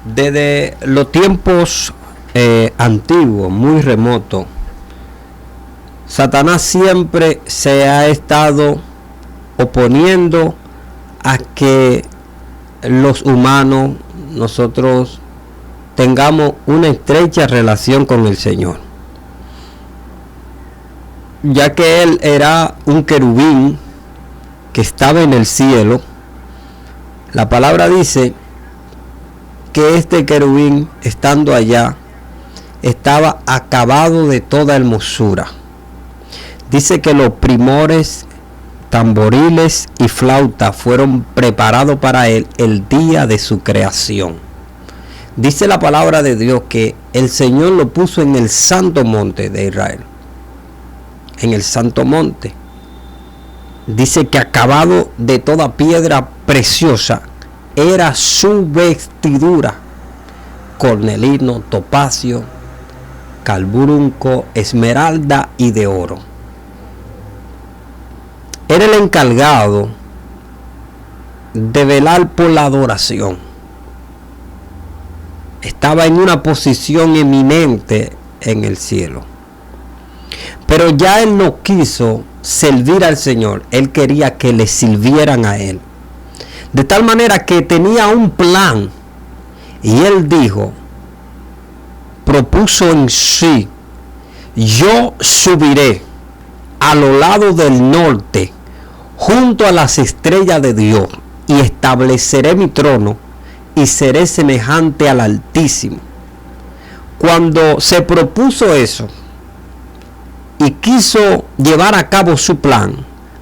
Desde los tiempos antiguos, muy remotos, Satanás siempre se ha estado oponiendo a que los humanos, nosotros, tengamos una estrecha relación con el Señor, ya que él era un querubín que estaba en el cielo. La palabra dice que este querubín, estando allá, estaba acabado de toda hermosura. Dice que los primores, tamboriles y flautas fueron preparados para él el día de su creación. Dice la palabra de Dios que el Señor lo puso en el santo monte de Israel. En el santo monte. Dice que acabado de toda piedra preciosa era su vestidura: cornelino, topacio, carbunclo, esmeralda y de oro. Era el encargado de velar por la adoración. Estaba en una posición eminente en el cielo. Pero ya él no quiso servir al Señor. Él quería que le sirvieran a él. De tal manera que tenía un plan. Y él dijo, propuso en sí: yo subiré a los lados del norte, junto a las estrellas de Dios, y estableceré mi trono, y seré semejante al Altísimo. Cuando se propuso eso y quiso llevar a cabo su plan,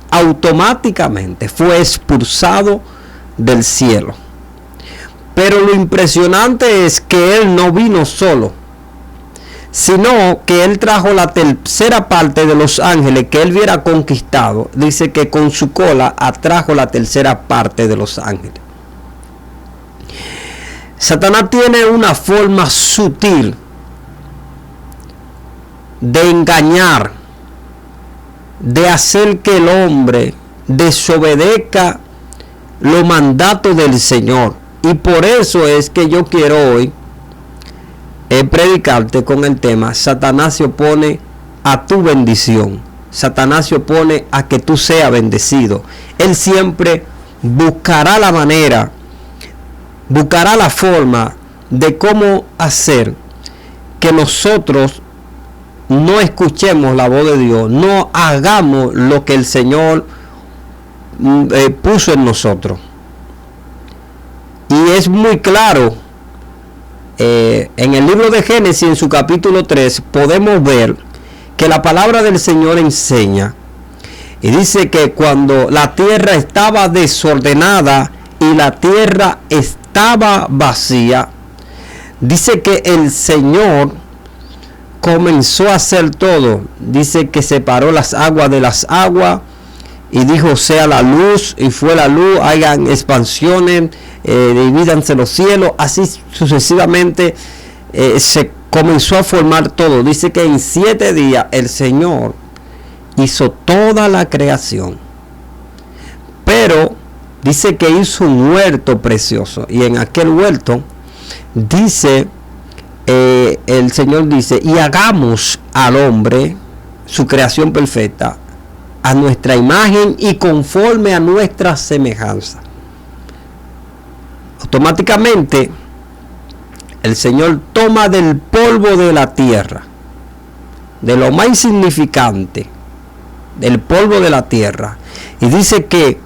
automáticamente fue expulsado del cielo. Pero lo impresionante es que él no vino solo, sino que él trajo la tercera parte de los ángeles que él hubiera conquistado. Dice que con su cola atrajo la tercera parte de los ángeles. Satanás tiene una forma sutil de engañar, de hacer que el hombre desobedezca los mandatos del Señor. Y por eso es que yo quiero hoy predicarte con el tema: Satanás se opone a tu bendición. Satanás se opone a que tú seas bendecido. Él siempre buscará la manera, buscará la forma de cómo hacer que nosotros no escuchemos la voz de Dios, no hagamos lo que el Señor puso en nosotros. Y es muy claro, en el libro de Génesis, en su capítulo 3, podemos ver que la palabra del Señor enseña y dice que cuando la tierra estaba desordenada y la tierra estaba vacía, dice que el Señor comenzó a hacer todo. Dice que separó las aguas de las aguas y dijo: sea la luz, y fue la luz. Hagan expansiones, divídanse los cielos. Así sucesivamente se comenzó a formar todo. Dice que en 7 días el Señor hizo toda la creación. Pero dice que hizo un huerto precioso, y en aquel huerto dice, el Señor dice: y hagamos al hombre, su creación perfecta, a nuestra imagen y conforme a nuestra semejanza. Automáticamente el Señor toma del polvo de la tierra, de lo más insignificante, del polvo de la tierra, y dice que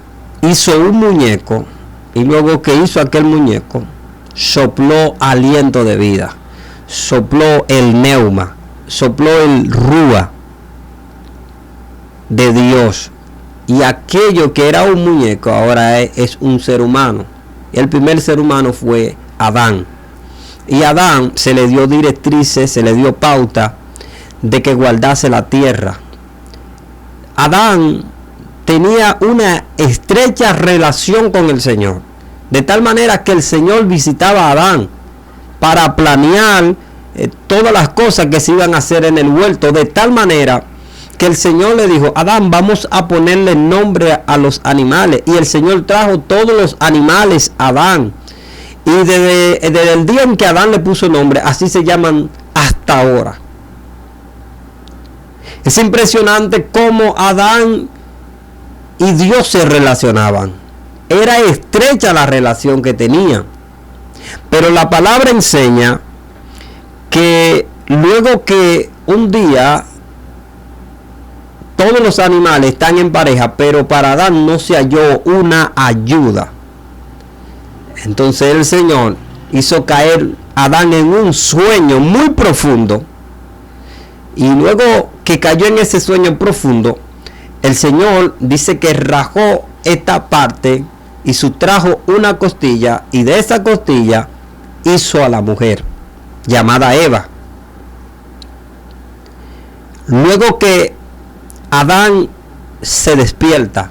hizo un muñeco, y luego que hizo aquel muñeco, sopló aliento de vida, sopló el neuma, sopló el rúa de Dios, y aquello que era un muñeco ahora es un ser humano. El primer ser humano fue Adán, y a Adán se le dio directrices, se le dio pauta de que guardase la tierra. Adán tenía una estrecha relación con el Señor, de tal manera que el Señor visitaba a Adán para planear todas las cosas que se iban a hacer en el huerto, de tal manera que el Señor le dijo: Adán, vamos a ponerle nombre a los animales. Y el Señor trajo todos los animales a Adán, Y desde el día en que Adán le puso nombre, así se llaman hasta ahora. Es impresionante cómo Adán y Dios se relacionaban. Era estrecha la relación que tenían. Pero la palabra enseña que luego que un día todos los animales están en pareja, pero para Adán no se halló una ayuda. Entonces el Señor hizo caer a Adán en un sueño muy profundo. Y luego que cayó en ese sueño profundo, el Señor dice que rajó esta parte y sustrajo una costilla, y de esa costilla hizo a la mujer llamada Eva. Luego que Adán se despierta,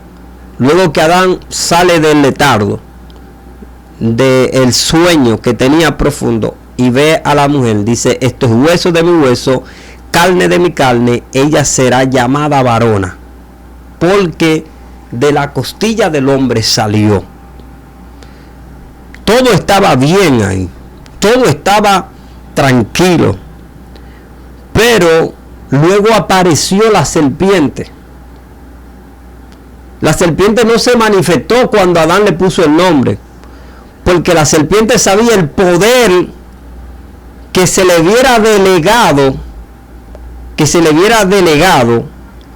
luego que Adán sale del letargo, del sueño que tenía profundo, y ve a la mujer, dice: esto es hueso de mi hueso, carne de mi carne, ella será llamada varona, porque de la costilla del hombre salió. Todo estaba bien ahí, todo estaba tranquilo, pero luego apareció la serpiente. La serpiente no se manifestó cuando Adán le puso el nombre, porque la serpiente sabía el poder que se le hubiera delegado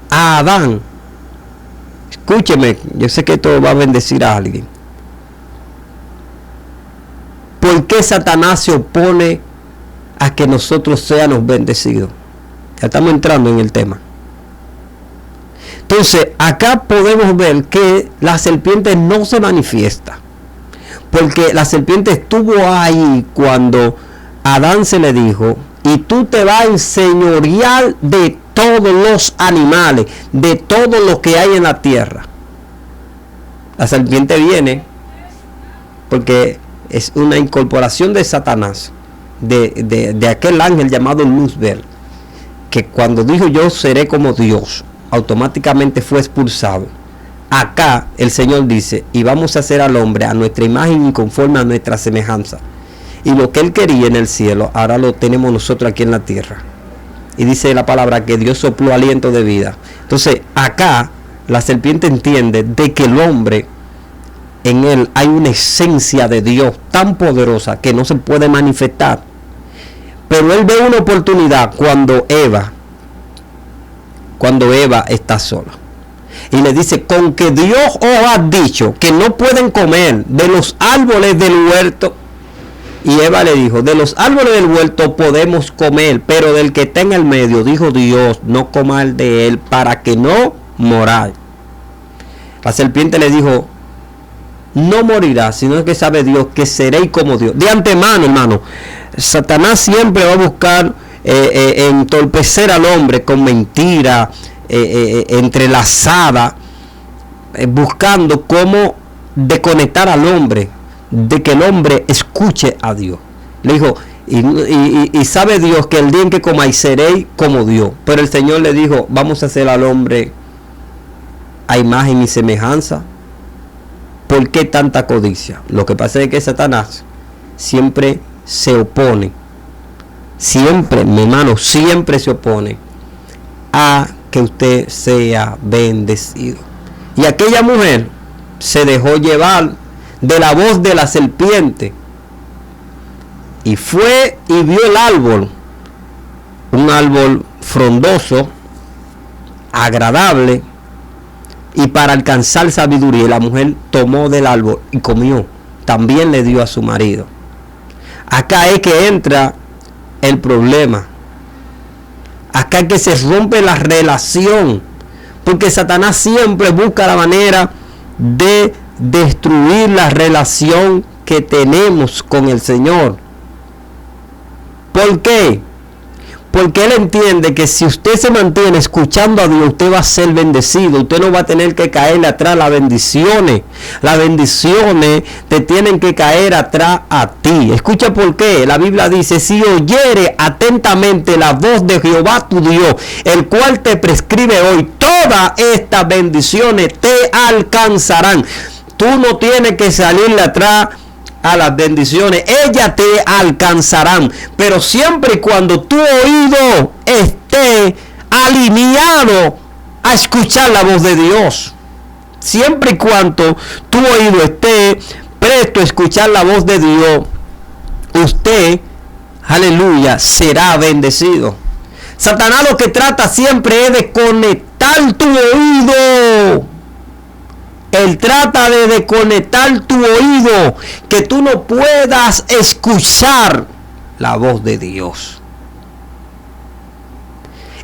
a Adán. Escúcheme, yo sé que esto va a bendecir a alguien. ¿Por qué Satanás se opone a que nosotros seamos bendecidos? Ya estamos entrando en el tema. Entonces, acá podemos ver que la serpiente no se manifiesta, porque la serpiente estuvo ahí cuando Adán se le dijo: y tú te vas a enseñorear de todos los animales, de todo lo que hay en la tierra. La serpiente viene porque es una incorporación de Satanás, de aquel ángel llamado Luzbel, que cuando dijo yo seré como Dios, automáticamente fue expulsado. Acá el Señor dice: y vamos a hacer al hombre a nuestra imagen y conforme a nuestra semejanza. Y lo que él quería en el cielo, ahora lo tenemos nosotros aquí en la tierra. Y dice la palabra que Dios sopló aliento de vida. Entonces acá la serpiente entiende de que el hombre, en él hay una esencia de Dios tan poderosa que no se puede manifestar. Pero él ve una oportunidad cuando Eva está sola. Y le dice: con que Dios os ha dicho que no pueden comer de los árboles del huerto. Y Eva le dijo: de los árboles del huerto podemos comer, pero del que está en el medio, dijo Dios, no comáis de él, para que no moráis. La serpiente le dijo: no morirás, sino que sabe Dios que seréis como Dios. De antemano, hermano, Satanás siempre va a buscar entorpecer al hombre con mentira entrelazada, buscando cómo desconectar al hombre de que el hombre escuche a Dios. Le dijo: y sabe Dios que el día en que comáis seréis como Dios. Pero el Señor le dijo: vamos a hacer al hombre a imagen y semejanza. ¿Por qué tanta codicia? Lo que pasa es que Satanás siempre se opone, siempre, mi hermano, siempre se opone a que usted sea bendecido. Y aquella mujer se dejó llevar de la voz de la serpiente y fue y vio el árbol, un árbol frondoso, agradable, y para alcanzar sabiduría. Y la mujer tomó del árbol y comió, también le dio a su marido. Acá es que entra el problema, acá es que se rompe la relación, porque Satanás siempre busca la manera de destruir la relación que tenemos con el Señor. ¿Por qué? Porque Él entiende que si usted se mantiene escuchando a Dios, usted va a ser bendecido. Usted no va a tener que caerle atrás las bendiciones. Las bendiciones te tienen que caer atrás a ti. Escucha por qué. La Biblia dice: si oyere atentamente la voz de Jehová tu Dios, el cual te prescribe hoy, todas estas bendiciones te alcanzarán. Tú no tienes que salirle atrás a las bendiciones, ellas te alcanzarán, pero siempre y cuando tu oído esté alineado a escuchar la voz de Dios. Siempre y cuando tu oído esté presto a escuchar la voz de Dios, usted, aleluya, será bendecido. Satanás lo que trata siempre es de conectar tu oído. Él trata de desconectar tu oído, que tú no puedas escuchar la voz de Dios.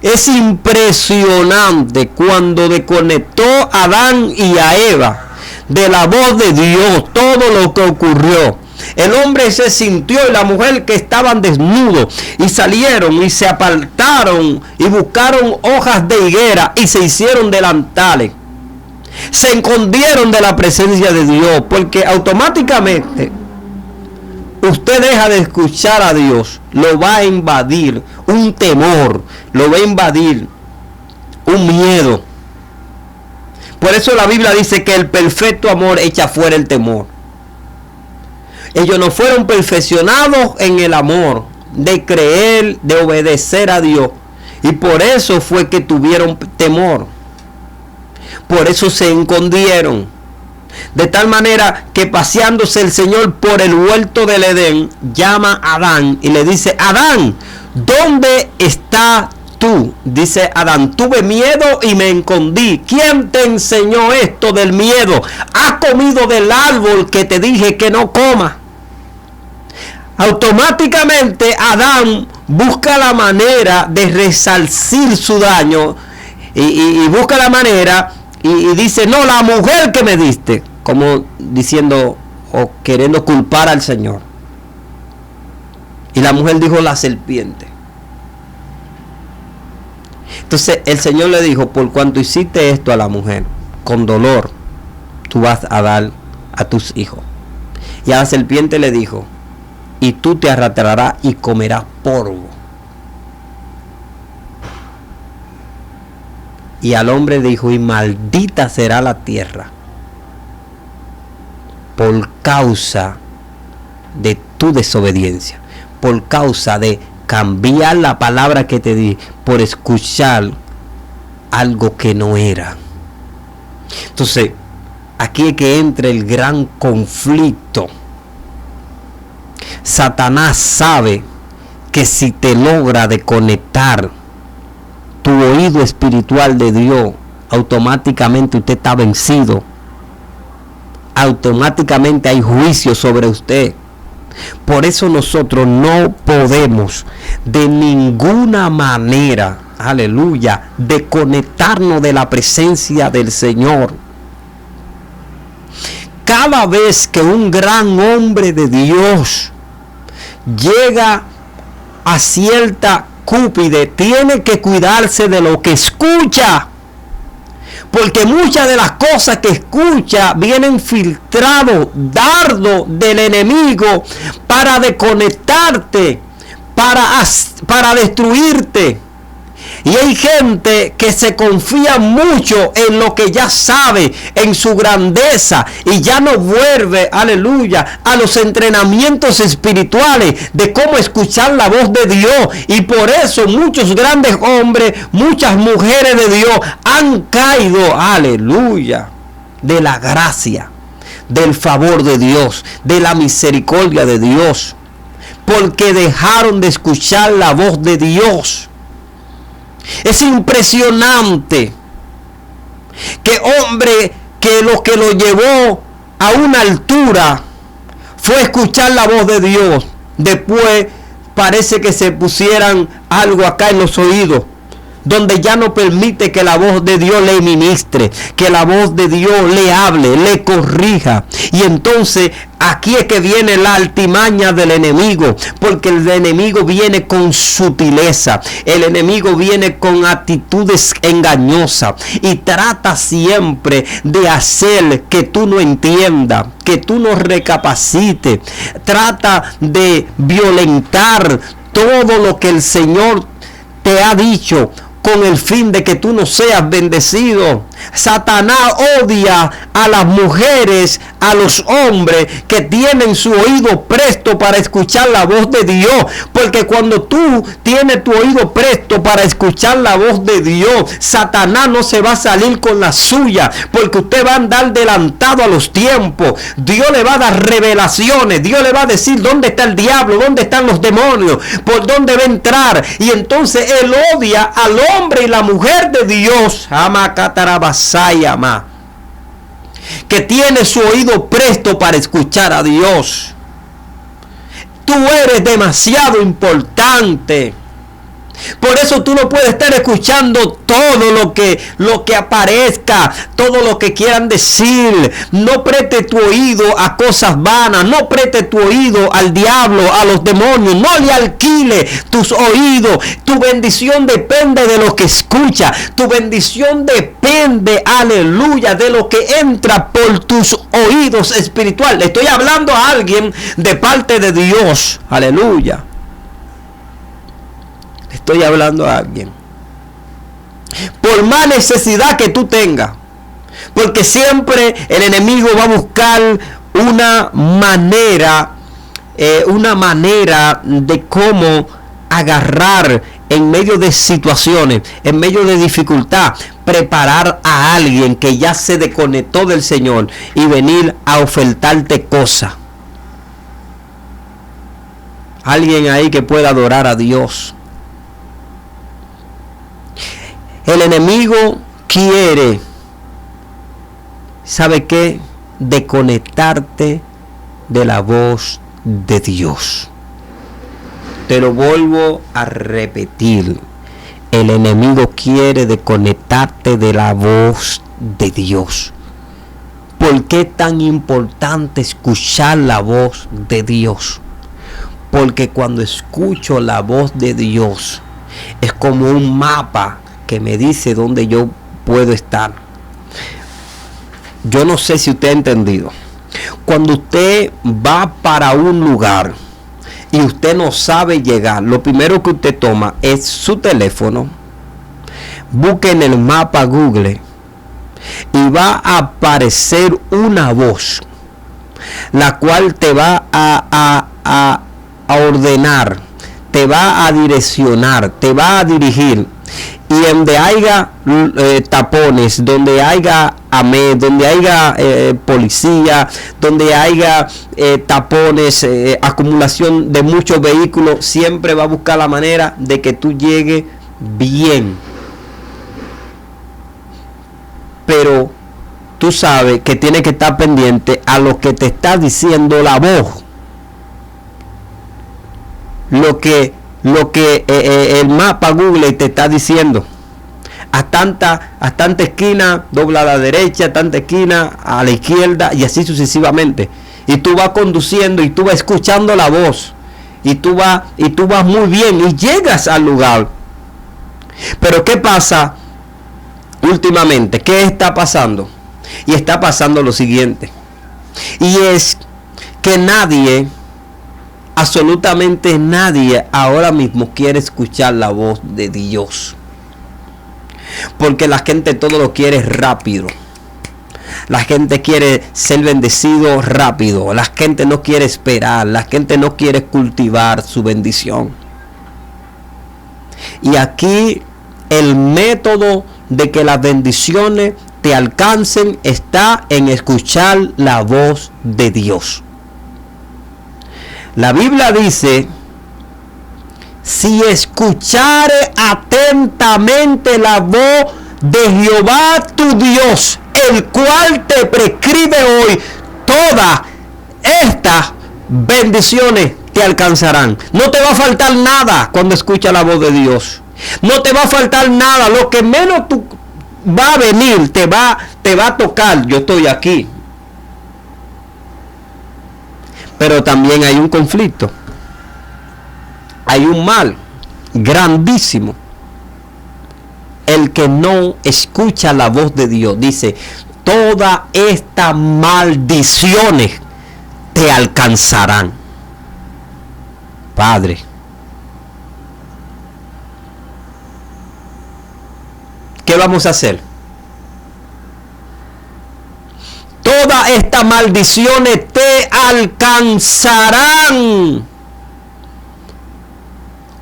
Es impresionante cuando desconectó a Adán y a Eva de la voz de Dios, todo lo que ocurrió. El hombre se sintió y la mujer que estaban desnudos y salieron y se apartaron y buscaron hojas de higuera y se hicieron delantales. Se escondieron de la presencia de Dios, porque automáticamente usted deja de escuchar a Dios, lo va a invadir un temor, lo va a invadir un miedo. Por eso la Biblia dice que el perfecto amor echa fuera el temor. Ellos no fueron perfeccionados en el amor, de creer, de obedecer a Dios, y por eso fue que tuvieron temor. Por eso se escondieron. De tal manera que paseándose el Señor por el huerto del Edén, llama a Adán y le dice: Adán, ¿dónde estás tú? Dice Adán: tuve miedo y me escondí. ¿Quién te enseñó esto del miedo? ¿Has comido del árbol que te dije que no comas? Automáticamente Adán busca la manera de resarcir su daño y busca la manera y dice: no, la mujer que me diste, como diciendo o queriendo culpar al Señor. Y la mujer dijo: la serpiente. Entonces el Señor le dijo: por cuanto hiciste esto a la mujer, con dolor tú vas a dar a tus hijos. Y a la serpiente le dijo: y tú te arrastrarás y comerás polvo. Y al hombre dijo: y maldita será la tierra por causa de tu desobediencia, por causa de cambiar la palabra que te di, por escuchar algo que no era. Entonces, aquí es que entra el gran conflicto. Satanás sabe que si te logra desconectar tu oído espiritual de Dios, automáticamente usted está vencido. Automáticamente hay juicio sobre usted. Por eso nosotros no podemos de ninguna manera, aleluya, desconectarnos de la presencia del Señor. Cada vez que un gran hombre de Dios llega a cierta cúspide, tiene que cuidarse de lo que escucha, porque muchas de las cosas que escucha vienen filtrados, dardos del enemigo para desconectarte, para destruirte. Y hay gente que se confía mucho en lo que ya sabe, en su grandeza, y ya no vuelve, aleluya, a los entrenamientos espirituales de cómo escuchar la voz de Dios. Y por eso muchos grandes hombres, muchas mujeres de Dios han caído, aleluya, de la gracia, del favor de Dios, de la misericordia de Dios, porque dejaron de escuchar la voz de Dios. Es impresionante que hombre, que lo llevó a una altura fue escuchar la voz de Dios. Después parece que se pusieran algo acá en los oídos, donde ya no permite que la voz de Dios le ministre, que la voz de Dios le hable, le corrija. Y entonces aquí es que viene la altimaña del enemigo, porque el enemigo viene con sutileza, el enemigo viene con actitudes engañosas y trata siempre de hacer que tú no entiendas, que tú no recapacites, trata de violentar todo lo que el Señor te ha dicho, con el fin de que tú no seas bendecido. Satanás odia a las mujeres, a los hombres que tienen su oído presto para escuchar la voz de Dios. Porque cuando tú tienes tu oído presto para escuchar la voz de Dios, Satanás no se va a salir con la suya, porque usted va a andar adelantado a los tiempos. Dios le va a dar revelaciones. Dios le va a decir dónde está el diablo, dónde están los demonios, por dónde va a entrar. Y entonces él odia al hombre y la mujer de Dios, que tiene su oído presto para escuchar a Dios. Tú eres demasiado importante. Por eso tú no puedes estar escuchando todo lo que aparezca, todo lo que quieran decir. No preste tu oído a cosas vanas, no preste tu oído al diablo, a los demonios, no le alquile tus oídos. Tu bendición depende de lo que escucha. Tu bendición depende, aleluya, de lo que entra por tus oídos espirituales. Estoy hablando a alguien de parte de Dios, aleluya. Estoy hablando a alguien. Por más necesidad que tú tengas, porque siempre el enemigo va a buscar una manera de cómo agarrar en medio de situaciones, en medio de dificultad, preparar a alguien que ya se desconectó del Señor y venir a ofertarte cosas. Alguien ahí que pueda adorar a Dios. El enemigo quiere, ¿sabe qué? Desconectarte de la voz de Dios. Te lo vuelvo a repetir. El enemigo quiere desconectarte de la voz de Dios. ¿Por qué es tan importante escuchar la voz de Dios? Porque cuando escucho la voz de Dios, es como un mapa que me dice dónde yo puedo estar. Yo no sé si usted ha entendido. Cuando usted va para un lugar y usted no sabe llegar, lo primero que usted toma es su teléfono, busque en el mapa Google y va a aparecer una voz, la cual te va a ordenar, te va a direccionar, te va a dirigir. Y donde haya tapones, donde haya donde haya policía, donde haya tapones, acumulación de muchos vehículos, siempre va a buscar la manera de que tú llegues bien. Pero tú sabes que tienes que estar pendiente a lo que te está diciendo la voz. Lo que el mapa Google te está diciendo. A tanta esquina, dobla a la derecha, a tanta esquina, a la izquierda, y así sucesivamente. Y tú vas conduciendo y tú vas escuchando la voz. Y tú vas muy bien y llegas al lugar. Pero ¿qué pasa últimamente? ¿Qué está pasando? Y está pasando lo siguiente. Y es que nadie, absolutamente nadie ahora mismo quiere escuchar la voz de Dios. Porque la gente todo lo quiere rápido. La gente quiere ser bendecido rápido. La gente no quiere esperar. La gente no quiere cultivar su bendición. Y aquí el método de que las bendiciones te alcancen está en escuchar la voz de Dios. La Biblia dice: si escuchare atentamente la voz de Jehová tu Dios, el cual te prescribe hoy, todas estas bendiciones te alcanzarán. No te va a faltar nada cuando escuchas la voz de Dios. No te va a faltar nada. Lo que menos tú va a venir, te va a tocar. Yo estoy aquí. Pero también hay un conflicto. Hay un mal grandísimo. El que no escucha la voz de Dios, dice: todas estas maldiciones te alcanzarán. Padre, ¿qué vamos a hacer? estas maldiciones te alcanzarán.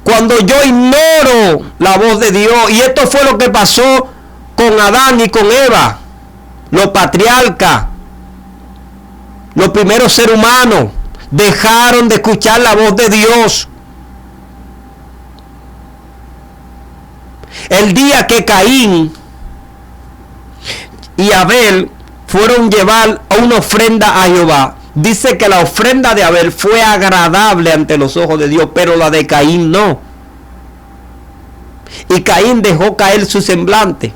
Cuando yo ignoro la voz de Dios, y esto fue lo que pasó con Adán y con Eva, los patriarcas, los primeros seres humanos, dejaron de escuchar la voz de Dios. El día que Caín y Abel fueron llevar una ofrenda a Jehová, dice que la ofrenda de Abel fue agradable ante los ojos de Dios, pero la de Caín no. Y Caín dejó caer su semblante.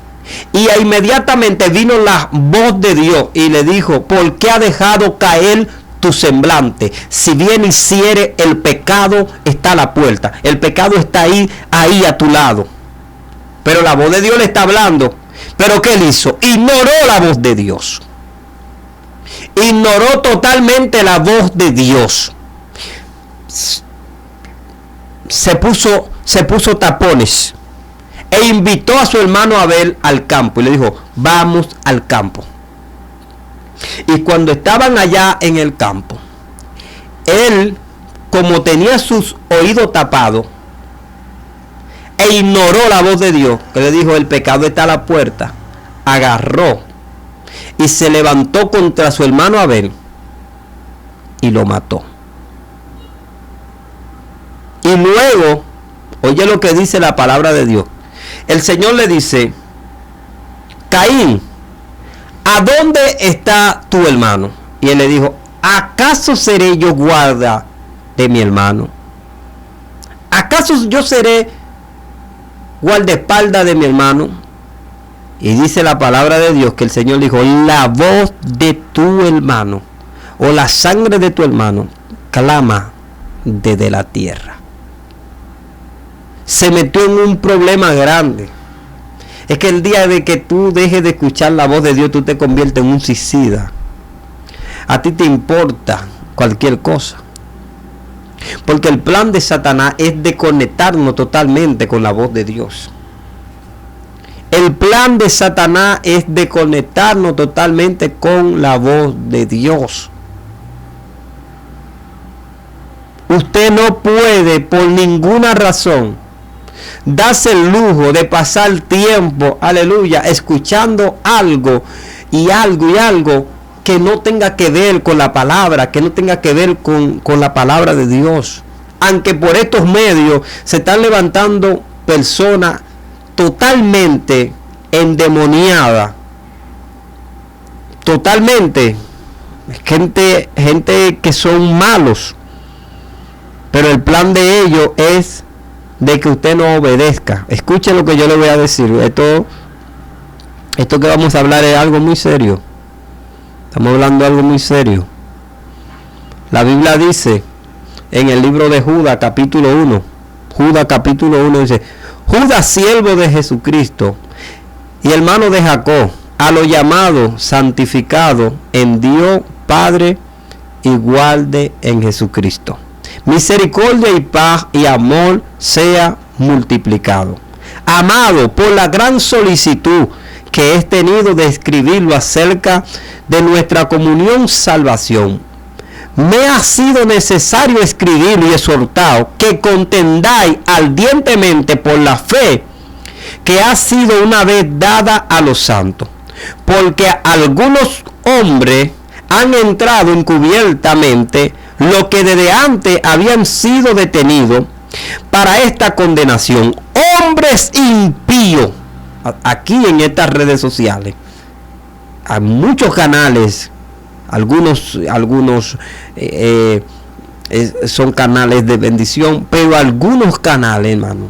Y inmediatamente vino la voz de Dios y le dijo: ¿por qué ha dejado caer tu semblante? Si bien hiciere, el pecado está a la puerta. El pecado está ahí a tu lado. Pero la voz de Dios le está hablando. ¿Pero qué él hizo? Ignoró la voz de Dios. Ignoró totalmente la voz de Dios. Se puso tapones. E invitó a su hermano Abel al campo. Y le dijo: vamos al campo. Y cuando estaban allá en el campo, él, como tenía sus oídos tapados, e ignoró la voz de Dios, que le dijo: el pecado está a la puerta, agarró y se levantó contra su hermano Abel y lo mató. Y luego, oye lo que dice la palabra de Dios. El Señor le dice: Caín, ¿a dónde está tu hermano? Y él le dijo: ¿acaso seré yo guarda de mi hermano? ¿Acaso yo seré guardaespaldas de mi hermano? Y dice la palabra de Dios que el Señor dijo: la voz de tu hermano, o la sangre de tu hermano, clama desde la tierra. Se metió en un problema grande. Es que el día de que tú dejes de escuchar la voz de Dios, tú te conviertes en un suicida. A ti te importa cualquier cosa. Porque el plan de Satanás es desconectarnos totalmente con la voz de Dios. El plan de Satanás es desconectarnos totalmente con la voz de Dios. Usted no puede por ninguna razón darse el lujo de pasar tiempo, aleluya, escuchando algo que no tenga que ver con la palabra, que no tenga que ver con la palabra de Dios. Aunque por estos medios se están levantando personas totalmente endemoniadas, totalmente gente que son malos, pero el plan de ellos es de que usted no obedezca. Escuche lo que yo le voy a decir. Esto que vamos a hablar es algo muy serio. Estamos hablando de algo muy serio. La Biblia dice en el libro de Judas capítulo 1. Judas capítulo 1 dice: Judas, siervo de Jesucristo y hermano de Jacob, a los llamados, santificados en Dios Padre y guarde en Jesucristo. Misericordia y paz y amor sea multiplicado. Amado, por la gran solicitud que he tenido de escribirlo acerca de nuestra comunión salvación, me ha sido necesario escribirlo y exhortar que contendáis ardientemente por la fe que ha sido una vez dada a los santos, porque algunos hombres han entrado encubiertamente, lo que desde antes habían sido detenidos para esta condenación, hombres impíos. Aquí en estas redes sociales hay muchos canales, algunos son canales de bendición, pero algunos canales, hermano,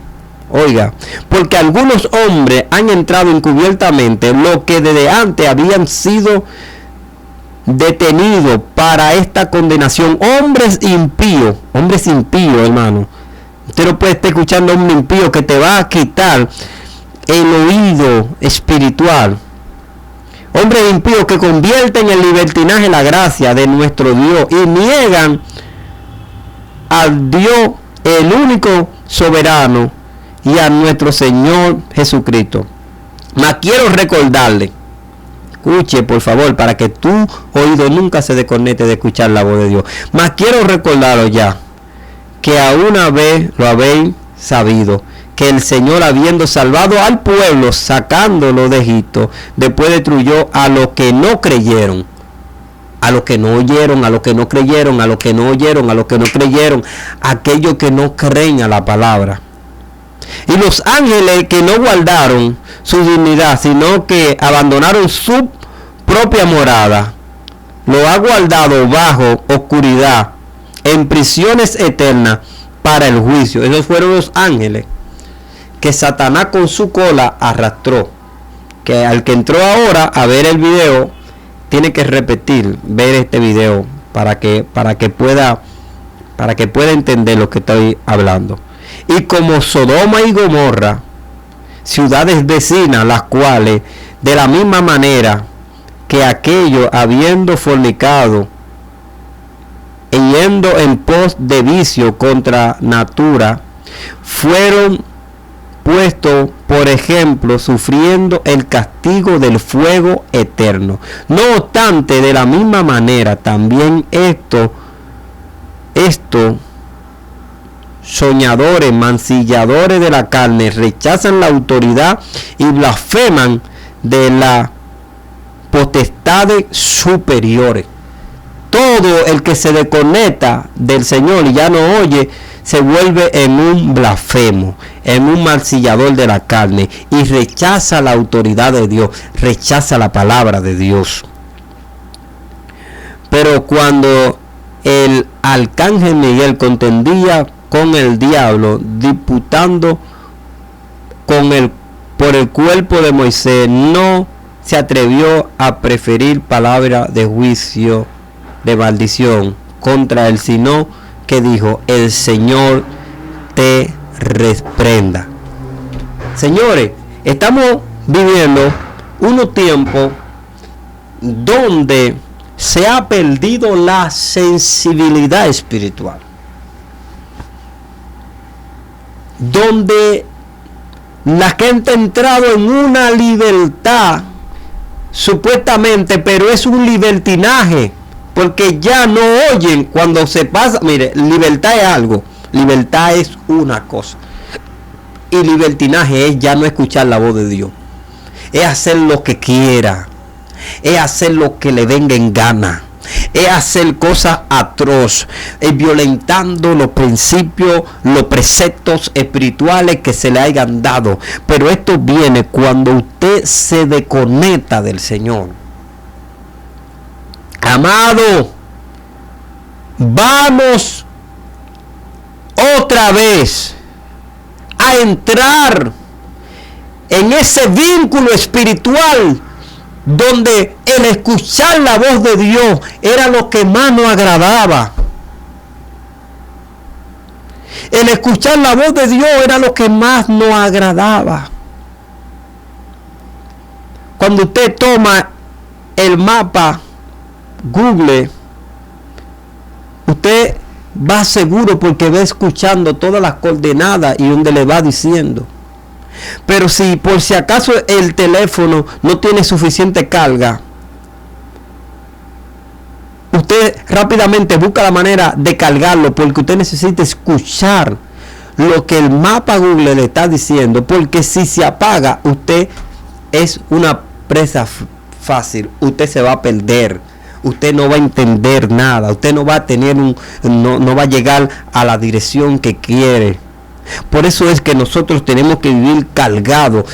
oiga, porque algunos hombres han entrado encubiertamente, lo que desde antes habían sido detenido para esta condenación, hombres impíos, hermano. Usted no puede estar escuchando a un impío que te va a quitar el oído espiritual. Hombres impíos que convierten en libertinaje la gracia de nuestro Dios y niegan al Dios, el único soberano, y a nuestro Señor Jesucristo. Mas quiero recordarle Escuche, por favor, para que tu oído nunca se desconecte de escuchar la voz de Dios. Mas quiero recordaros ya, que a una vez lo habéis sabido, que el Señor, habiendo salvado al pueblo, sacándolo de Egipto, después destruyó a los que no creyeron, a los que no oyeron, a los que no creyeron, a los que no oyeron, a los que no creyeron, aquellos que no creen a la palabra. Y los ángeles que no guardaron su dignidad, sino que abandonaron su propia morada, lo ha guardado bajo oscuridad, en prisiones eternas para el juicio. Esos fueron los ángeles que Satanás con su cola arrastró. Que al que entró ahora a ver el video, tiene que ver este video para que pueda entender lo que estoy hablando. Y como Sodoma y Gomorra, ciudades vecinas, las cuales de la misma manera que aquellos, habiendo fornicado y yendo en pos de vicio contra natura, fueron puestos por ejemplo, sufriendo el castigo del fuego eterno. No obstante, de la misma manera también estos soñadores, mancilladores de la carne, rechazan la autoridad y blasfeman de las potestades superiores. Todo el que se desconecta del Señor y ya no oye, se vuelve en un blasfemo, en un mancillador de la carne, y rechaza la autoridad de Dios, rechaza la palabra de Dios. Pero cuando el arcángel Miguel contendía con el diablo, disputando por el cuerpo de Moisés, no se atrevió a preferir palabra de juicio, de maldición contra él, sino que dijo: el Señor te reprenda. Señores, estamos viviendo unos tiempos donde se ha perdido la sensibilidad espiritual, donde la gente ha entrado en una libertad supuestamente, pero es un libertinaje, porque ya no oyen cuando se pasa. Mire, libertad es algo, libertad es una cosa, y libertinaje es ya no escuchar la voz de Dios, es hacer lo que quiera, es hacer lo que le venga en gana, es hacer cosas atroces, es violentando los principios, los preceptos espirituales que se le hayan dado. Pero esto viene cuando usted se desconecta del Señor. Amado, vamos otra vez a entrar en ese vínculo espiritual donde el escuchar la voz de Dios era lo que más nos agradaba. El escuchar la voz de Dios era lo que más nos agradaba. Cuando usted toma el mapa Google, usted va seguro porque va escuchando todas las coordenadas y donde le va diciendo. Pero si por si acaso el teléfono no tiene suficiente carga, usted rápidamente busca la manera de cargarlo, porque usted necesita escuchar lo que el mapa Google le está diciendo, porque si se apaga, usted es una presa fácil, usted se va a perder. Usted no va a entender nada, usted no va a tener no va a llegar a la dirección que quiere. Por eso es que nosotros tenemos que vivir cargados.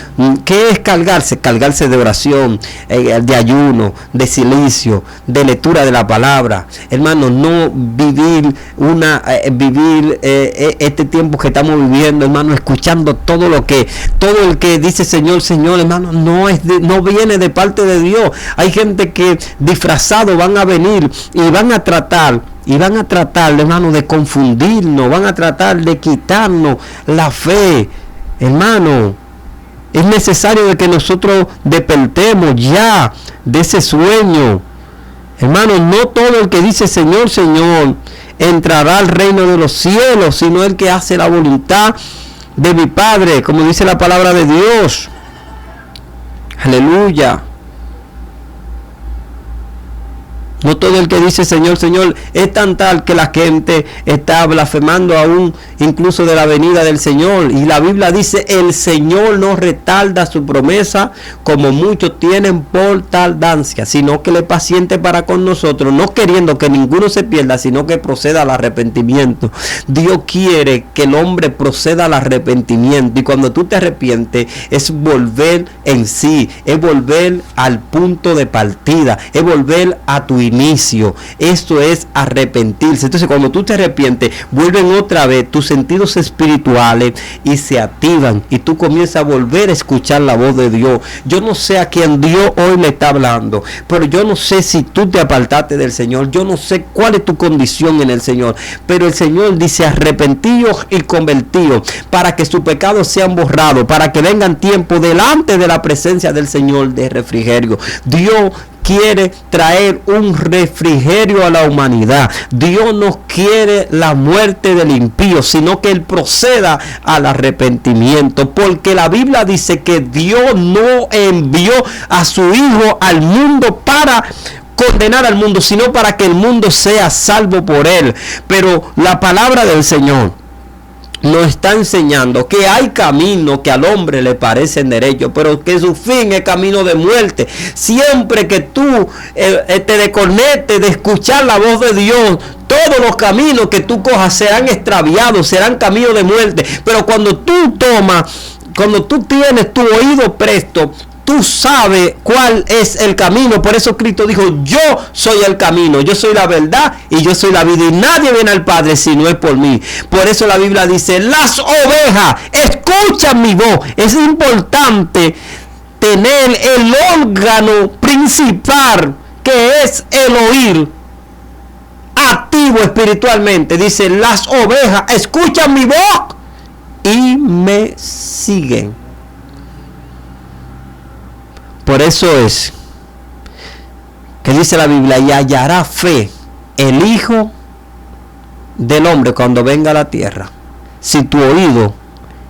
¿Qué es cargarse? Cargarse de oración, de ayuno, de silicio, de lectura de la palabra. Hermano, no vivir este tiempo que estamos viviendo, hermano, escuchando todo el que dice Señor, Señor, hermano, no viene de parte de Dios. Hay gente que disfrazado van a venir y van a tratar, hermano, de confundirnos, van a tratar de quitarnos la fe. Hermano, es necesario de que nosotros despertemos ya de ese sueño. Hermano, no todo el que dice Señor, Señor entrará al reino de los cielos, sino el que hace la voluntad de mi Padre, como dice la palabra de Dios. Aleluya. No todo el que dice Señor, Señor es tan tal que la gente está blasfemando aún incluso de la venida del Señor. Y la Biblia dice, el Señor no retarda su promesa como muchos tienen por tardancia, sino que le paciente para con nosotros, no queriendo que ninguno se pierda, sino que proceda al arrepentimiento. Dios quiere que el hombre proceda al arrepentimiento, y cuando tú te arrepientes es volver en sí, es volver al punto de partida, es volver a tu inicio. Esto es arrepentirse. Entonces cuando tú te arrepientes, vuelven otra vez tus sentidos espirituales y se activan, y tú comienzas a volver a escuchar la voz de Dios. Yo no sé a quién Dios hoy le está hablando, pero yo no sé si tú te apartaste del Señor, yo no sé cuál es tu condición en el Señor, pero el Señor dice arrepentidos y convertidos para que sus pecados sean borrados, para que vengan tiempo delante de la presencia del Señor de refrigerio. Dios quiere traer un refrigerio a la humanidad. Dios no quiere la muerte del impío, sino que él proceda al arrepentimiento, porque la Biblia dice que Dios no envió a su Hijo al mundo para condenar al mundo, sino para que el mundo sea salvo por él. Pero la palabra del Señor nos está enseñando que hay caminos que al hombre le parecen derechos, pero que su fin es camino de muerte. Siempre que tú te desconectes de escuchar la voz de Dios, todos los caminos que tú cojas serán extraviados, serán caminos de muerte. Pero cuando tú tienes tu oído presto, tú sabes cuál es el camino. Por eso Cristo dijo, yo soy el camino, yo soy la verdad y yo soy la vida, y nadie viene al Padre si no es por mí. Por eso la Biblia dice, las ovejas escuchan mi voz. Es importante tener el órgano principal, que es el oír, activo espiritualmente. Dice, las ovejas escuchan mi voz y me siguen. Por eso es que dice la Biblia, y hallará fe el Hijo del Hombre cuando venga a la tierra. Si tu oído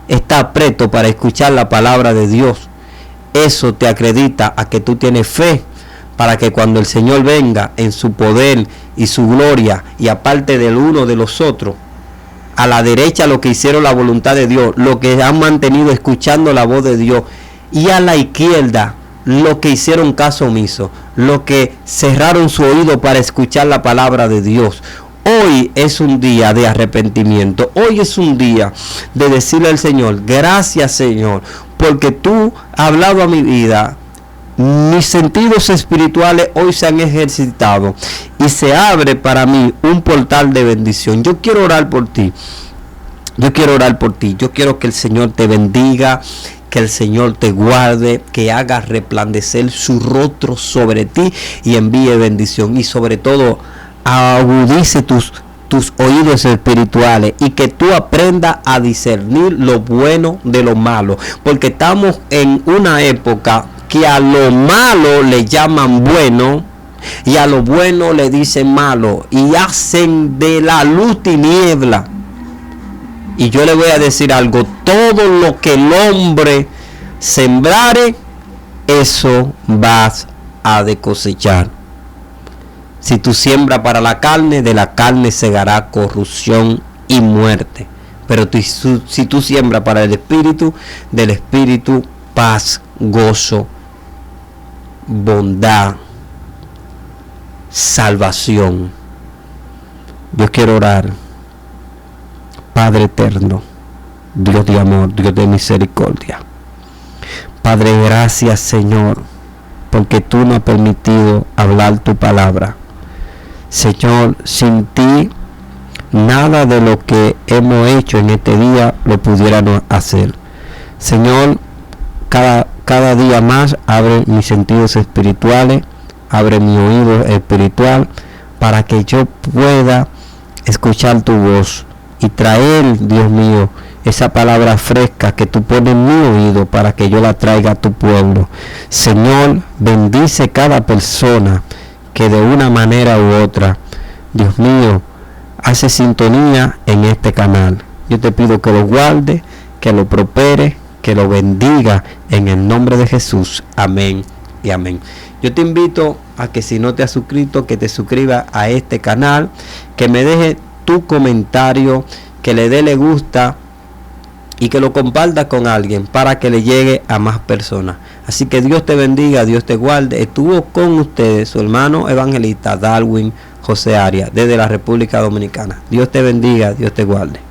está presto para escuchar la palabra de Dios, eso te acredita a que tú tienes fe para que cuando el Señor venga en su poder y su gloria, y aparte del uno de los otros, a la derecha los que hicieron la voluntad de Dios, los que han mantenido escuchando la voz de Dios, y a la izquierda los que hicieron caso omiso, los que cerraron su oído para escuchar la palabra de Dios. Hoy es un día de arrepentimiento. Hoy es un día de decirle al Señor, gracias Señor, porque tú has hablado a mi vida. Mis sentidos espirituales hoy se han ejercitado y se abre para mí un portal de bendición. Yo quiero orar por ti. Yo quiero orar por ti. Yo quiero que el Señor te bendiga, que el Señor te guarde, que haga resplandecer su rostro sobre ti y envíe bendición, y sobre todo agudice tus oídos espirituales, y que tú aprendas a discernir lo bueno de lo malo, porque estamos en una época que a lo malo le llaman bueno y a lo bueno le dicen malo, y hacen de la luz tiniebla. Y yo le voy a decir algo, todo lo que el hombre sembrare, eso vas a de cosechar. Si tú siembras para la carne, de la carne segará corrupción y muerte. Pero si tú siembras para el Espíritu, del Espíritu paz, gozo, bondad, salvación. Yo quiero orar. Padre eterno, Dios de amor, Dios de misericordia. Padre, gracias Señor, porque tú nos has permitido hablar tu palabra. Señor, sin ti, nada de lo que hemos hecho en este día lo pudiéramos hacer. Señor, cada día más abre mis sentidos espirituales, abre mi oído espiritual, para que yo pueda escuchar tu voz y traer, Dios mío, esa palabra fresca que tú pones en mi oído para que yo la traiga a tu pueblo. Señor, bendice cada persona que de una manera u otra, Dios mío, hace sintonía en este canal. Yo te pido que lo guarde, que lo prospere, que lo bendiga en el nombre de Jesús. Amén y amén. Yo te invito a que si no te has suscrito, que te suscribas a este canal, que me deje tu comentario, que le dé le gusta y que lo compartas con alguien para que le llegue a más personas. Así que Dios te bendiga, Dios te guarde. Estuvo con ustedes su hermano evangelista Darwin José Arias desde la República Dominicana. Dios te bendiga, Dios te guarde.